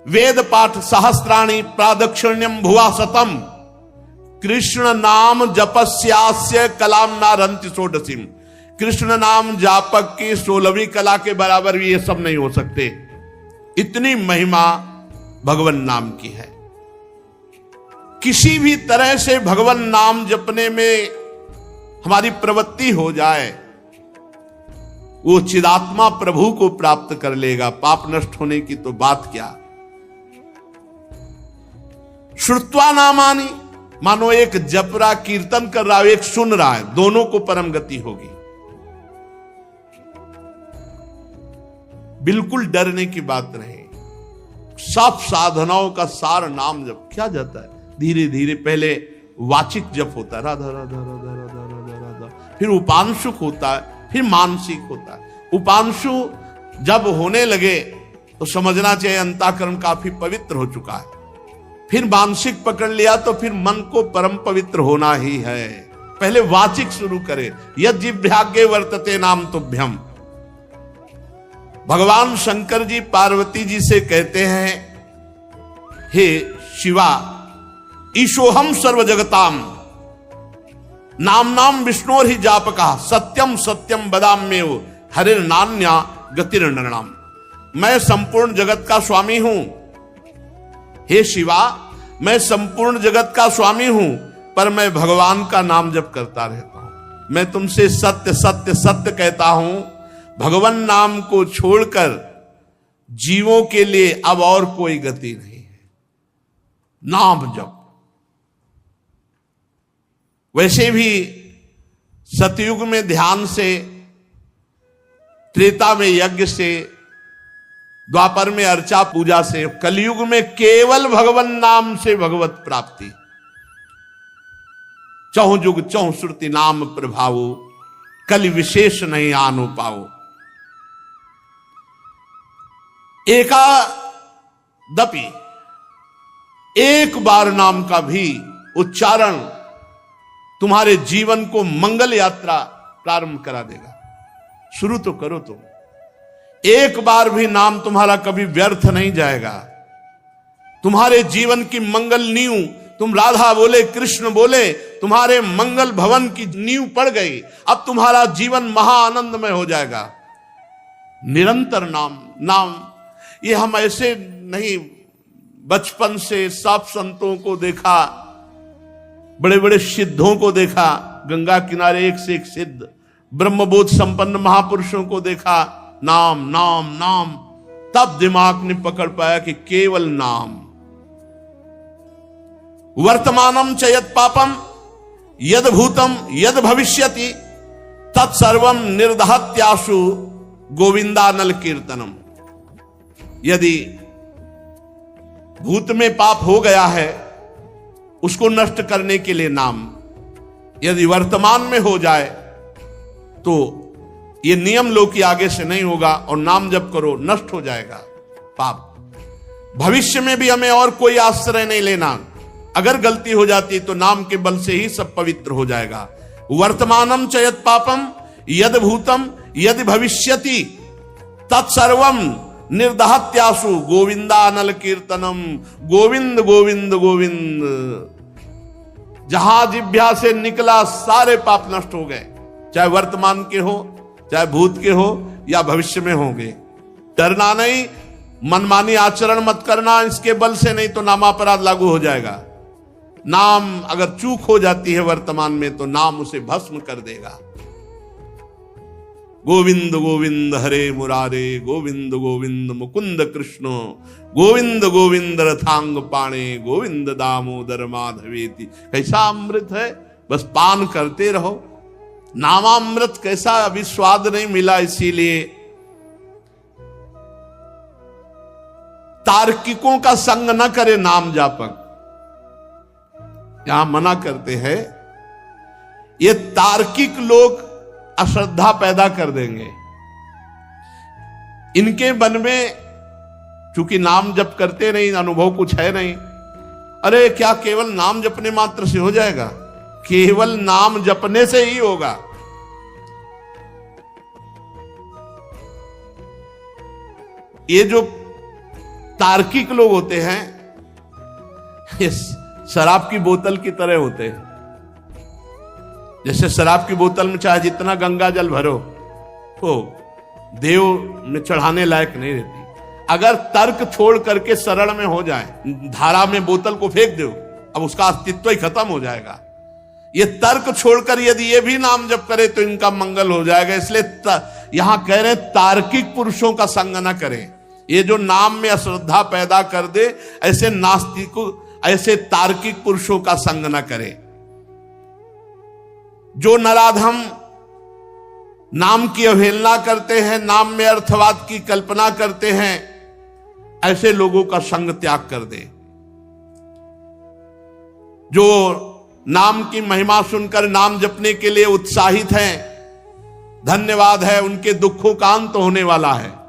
वेद पाठ सहस्राणि प्रादक्षिण्यम भुवा शतम। कृष्ण नाम जपस्यास्य कलाम नारंति षोडशीम। कृष्ण नाम जापक की 16वीं कला के बराबर भी ये सब नहीं हो सकते। इतनी महिमा भगवान नाम की है। किसी भी तरह से भगवान नाम जपने में हमारी प्रवृत्ति हो जाए, वो चिदात्मा प्रभु को प्राप्त कर लेगा। पाप नष्ट होने की तो बात क्या। श्रुत्वा नामानि, मानो एक जप रहा कीर्तन कर रहा है, एक सुन रहा है, दोनों को परम गति होगी। बिल्कुल डरने की बात नहीं। सब साधनाओं का सार नाम जप किया जाता है। धीरे धीरे पहले वाचिक जप होता है, राधा राधा राधा राधा राधा राधा, फिर उपांशुक होता है, फिर मानसिक होता है। उपांशु जब होने लगे तो समझना चाहिए अंतःकरण काफी पवित्र हो चुका है। फिर मानसिक पकड़ लिया तो फिर मन को परम पवित्र होना ही है। पहले वाचिक शुरू करे, यद जिह्वाग्रे वर्तते नाम तुभ्यम। भगवान शंकर जी पार्वती जी से कहते हैं, हे शिवा, ईशोहम सर्व जगताम नाम नाम विष्णोर ही जापका सत्यम सत्यम बदाम्येव हरिर नान्या गतिर नरणाम। मैं संपूर्ण जगत का स्वामी हूं। हे शिवा, मैं संपूर्ण जगत का स्वामी हूं, पर मैं भगवान का नाम जप करता रहता हूं। मैं तुमसे सत्य सत्य सत्य कहता हूं, भगवान नाम को छोड़कर जीवों के लिए अब और कोई गति नहीं है। नाम जप। वैसे भी सतयुग में ध्यान से, त्रेता में यज्ञ से, द्वापर में अर्चा पूजा से, कलयुग में केवल भगवान नाम से भगवत प्राप्ति। चहु जुग चहु श्रुति नाम प्रभावो, कलि विशेष नहीं आनो पाओ। एकादपि एक बार नाम का भी उच्चारण तुम्हारे जीवन को मंगल यात्रा प्रारंभ करा देगा। शुरू तो करो तुम। एक बार भी नाम तुम्हारा कभी व्यर्थ नहीं जाएगा। तुम्हारे जीवन की मंगल नींव, तुम राधा बोले कृष्ण बोले, तुम्हारे मंगल भवन की नींव पड़ गई। अब तुम्हारा जीवन महाआनंदमय हो जाएगा। निरंतर नाम नाम। ये हम ऐसे नहीं, बचपन से सब संतों को देखा, बड़े बड़े सिद्धों को देखा, गंगा किनारे एक से एक सिद्ध ब्रह्मबोध संपन्न महापुरुषों को देखा, नाम नाम नाम। तब दिमाग ने पकड़ पाया कि केवल नाम। वर्तमानम च यद पापम यद भूतम यद भविष्यति तत्सर्वम निर्दहत्याशु गोविंदानल कीर्तनम। यदि भूत में पाप हो गया है, उसको नष्ट करने के लिए नाम। यदि वर्तमान में हो जाए तो ये नियम लो कि आगे से नहीं होगा, और नाम जप करो, नष्ट हो जाएगा पाप। भविष्य में भी हमें और कोई आश्रय नहीं लेना। अगर गलती हो जाती तो नाम के बल से ही सब पवित्र हो जाएगा। वर्तमानम च यद पापम यद भूतम यद भविष्यति तत्सर्वम निर्दहत्यासु गोविंदानल कीर्तनम। गोविंद गोविंद गोविंद। जहां जिह्वा से निकला सारे पाप नष्ट हो गए, चाहे वर्तमान के हो, चाहे भूत के हो, या भविष्य में होंगे। डरना नहीं, मनमानी आचरण मत करना, इसके बल से नहीं तो नामापराध लागू हो जाएगा। नाम अगर चूक हो जाती है वर्तमान में तो नाम उसे भस्म कर देगा। गोविंद गोविंद हरे मुरारे, गोविंद गोविंद मुकुंद कृष्ण, गोविंद गोविंद रथांग पाणे, गोविंद दामोदर माधवेति। कैसा अमृत है, बस पान करते रहो। नामामृत कैसा, अभी स्वाद नहीं मिला, इसीलिए तार्किकों का संग न करे नाम जापक। यहां मना करते हैं, ये तार्किक लोग अश्रद्धा पैदा कर देंगे। इनके मन में चूंकि नाम जप करते नहीं, अनुभव कुछ है नहीं। अरे क्या केवल नाम जपने मात्र से हो जाएगा? केवल नाम जपने से ही होगा। ये जो तार्किक लोग होते हैं, ये शराब की बोतल की तरह होते हैं। जैसे शराब की बोतल में चाहे जितना गंगा जल भरो तो देव में चढ़ाने लायक नहीं रहती। अगर तर्क छोड़ करके सरल में हो जाए, धारा में बोतल को फेंक दो, अब उसका अस्तित्व ही खत्म हो जाएगा। ये तर्क छोड़कर यदि ये भी नाम जप करे तो इनका मंगल हो जाएगा। इसलिए यहां कह रहे तार्किक पुरुषों का संग न करें। ये जो नाम में अश्रद्धा पैदा कर दे, ऐसे नास्तिकों, ऐसे तार्किक पुरुषों का संग न करें। जो नराधम नाम की अवहेलना करते हैं, नाम में अर्थवाद की कल्पना करते हैं, ऐसे लोगों का संग त्याग कर दे। जो नाम की महिमा सुनकर नाम जपने के लिए उत्साहित हैं, धन्यवाद है, उनके दुखों का अंत होने वाला है।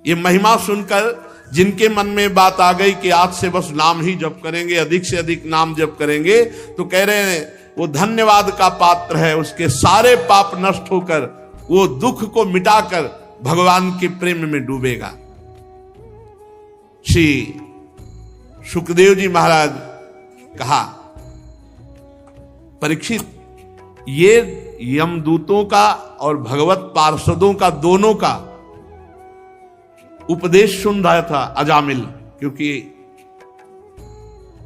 ये महिमा सुनकर जिनके मन में बात आ गई कि आज से बस नाम ही जप करेंगे, अधिक से अधिक नाम जप करेंगे, तो कह रहे हैं वो धन्यवाद का पात्र है, उसके सारे पाप नष्ट होकर वो दुख को मिटाकर भगवान के प्रेम में डूबेगा। श्री सुखदेव जी महाराज कहा, परीक्षित, ये यमदूतों का और भगवत पार्षदों का दोनों का उपदेश सुन रहा था अजामिल, क्योंकि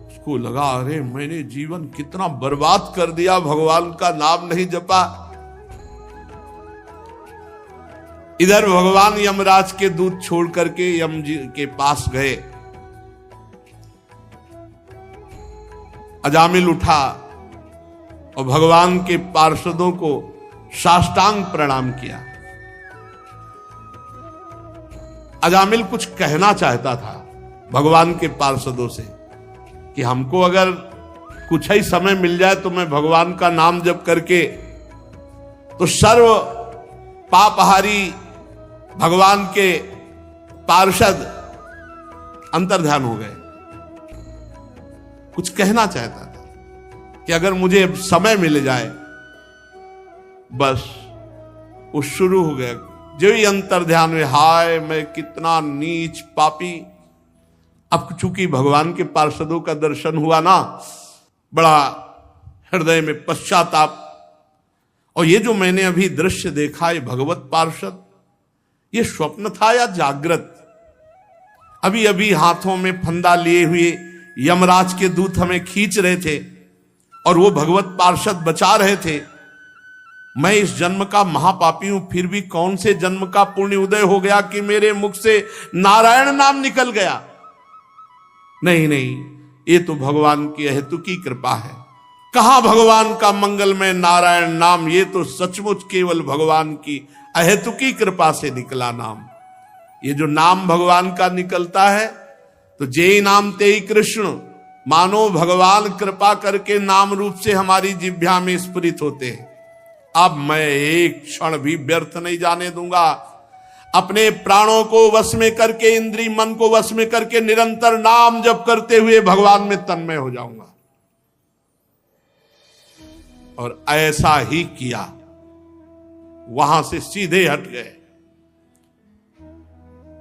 उसको लगा अरे मैंने जीवन कितना बर्बाद कर दिया, भगवान का नाम नहीं जपा। इधर भगवान यमराज के दूत छोड़ करके यम जी के पास गए। अजामिल उठा और भगवान के पार्षदों को साष्टांग प्रणाम किया। अजामिल कुछ कहना चाहता था भगवान के पार्षदों से कि हमको अगर कुछ ही समय मिल जाए तो मैं भगवान का नाम जप करके, तो सर्व पापहारी भगवान के पार्षद अंतर्ध्यान हो गए। कुछ कहना चाहता था कि अगर मुझे समय मिल जाए, बस वो शुरू हो गया। जो ही अंतर्ध्यान में, हाय मैं कितना नीच पापी। अब चूंकि भगवान के पार्षदों का दर्शन हुआ ना, बड़ा हृदय में पश्चाताप। और ये जो मैंने अभी दृश्य देखा, ये भगवत पार्षद, ये स्वप्न था या जागृत? अभी अभी हाथों में फंदा लिए हुए यमराज के दूत हमें खींच रहे थे और वो भगवत पार्षद बचा रहे थे। मैं इस जन्म का महापापी हूं, फिर भी कौन से जन्म का पुण्य उदय हो गया कि मेरे मुख से नारायण नाम निकल गया। नहीं नहीं, ये तो भगवान की अहेतुकी कृपा है। कहां भगवान का मंगलमय नारायण नाम, ये तो सचमुच केवल भगवान की अहेतुकी कृपा से निकला नाम। ये जो नाम भगवान का निकलता है, तो जेई नाम तेई कृष्ण, मानो भगवान कृपा करके नाम रूप से हमारी जिह्वा में स्फुरित होते हैं। अब मैं एक क्षण भी व्यर्थ नहीं जाने दूंगा। अपने प्राणों को वश में करके, इंद्रिय मन को वश में करके निरंतर नाम जप करते हुए भगवान में तन्मय हो जाऊंगा। और ऐसा ही किया, वहां से सीधे हट गए।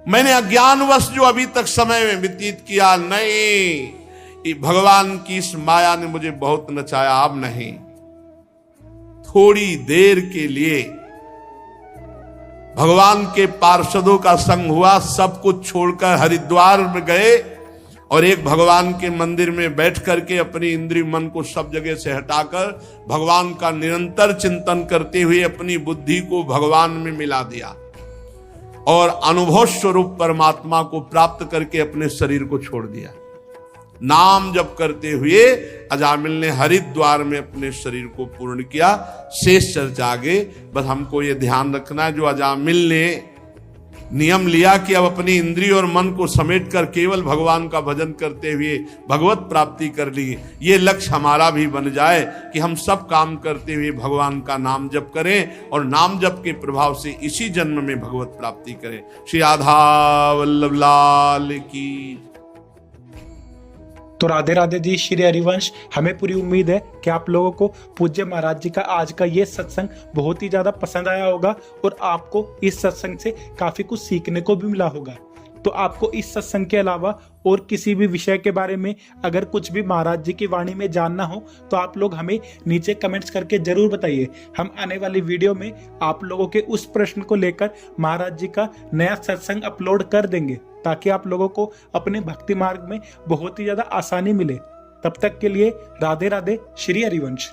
मैंने अज्ञानवश जो अभी तक समय में व्यतीत किया, नहीं, भगवान की इस माया ने मुझे बहुत नचाया। अब नहीं, थोड़ी देर के लिए भगवान के पार्षदों का संग हुआ, सब कुछ छोड़कर हरिद्वार में गए और एक भगवान के मंदिर में बैठ करके अपनी इंद्रिय मन को सब जगह से हटाकर भगवान का निरंतर चिंतन करते हुए अपनी बुद्धि को भगवान में मिला दिया और अनुभव स्वरूप परमात्मा को प्राप्त करके अपने शरीर को छोड़ दिया। नाम जप करते हुए अजामिल ने हरिद्वार में अपने शरीर को पूर्ण किया। शेष चर्चा आगे। बस हमको ये ध्यान रखना है, जो अजामिल ने नियम लिया कि अब अपनी इंद्रिय और मन को समेट कर केवल भगवान का भजन करते हुए भगवत प्राप्ति कर ली, ये लक्ष्य हमारा भी बन जाए कि हम सब काम करते हुए भगवान का नाम जप करें और नाम जप के प्रभाव से इसी जन्म में भगवत प्राप्ति करें। श्री राधा वल्लभ लाल की। तो राधे राधे जी, श्री हरिवंश। हमें पूरी उम्मीद है कि आप लोगों को पूज्य महाराज जी का आज का ये सत्संग बहुत ही ज्यादा पसंद आया होगा और आपको इस सत्संग से काफी कुछ सीखने को भी मिला होगा। तो आपको इस सत्संग के अलावा और किसी भी विषय के बारे में अगर कुछ भी महाराज जी की वाणी में जानना हो तो आप लोग हमें नीचे कमेंट्स करके जरूर बताइए। हम आने वाली वीडियो में आप लोगों के उस प्रश्न को लेकर महाराज जी का नया सत्संग अपलोड कर देंगे, ताकि आप लोगों को अपने भक्ति मार्ग में बहुत ही ज्यादा आसानी मिले। तब तक के लिए राधे राधे, श्री हरिवंश।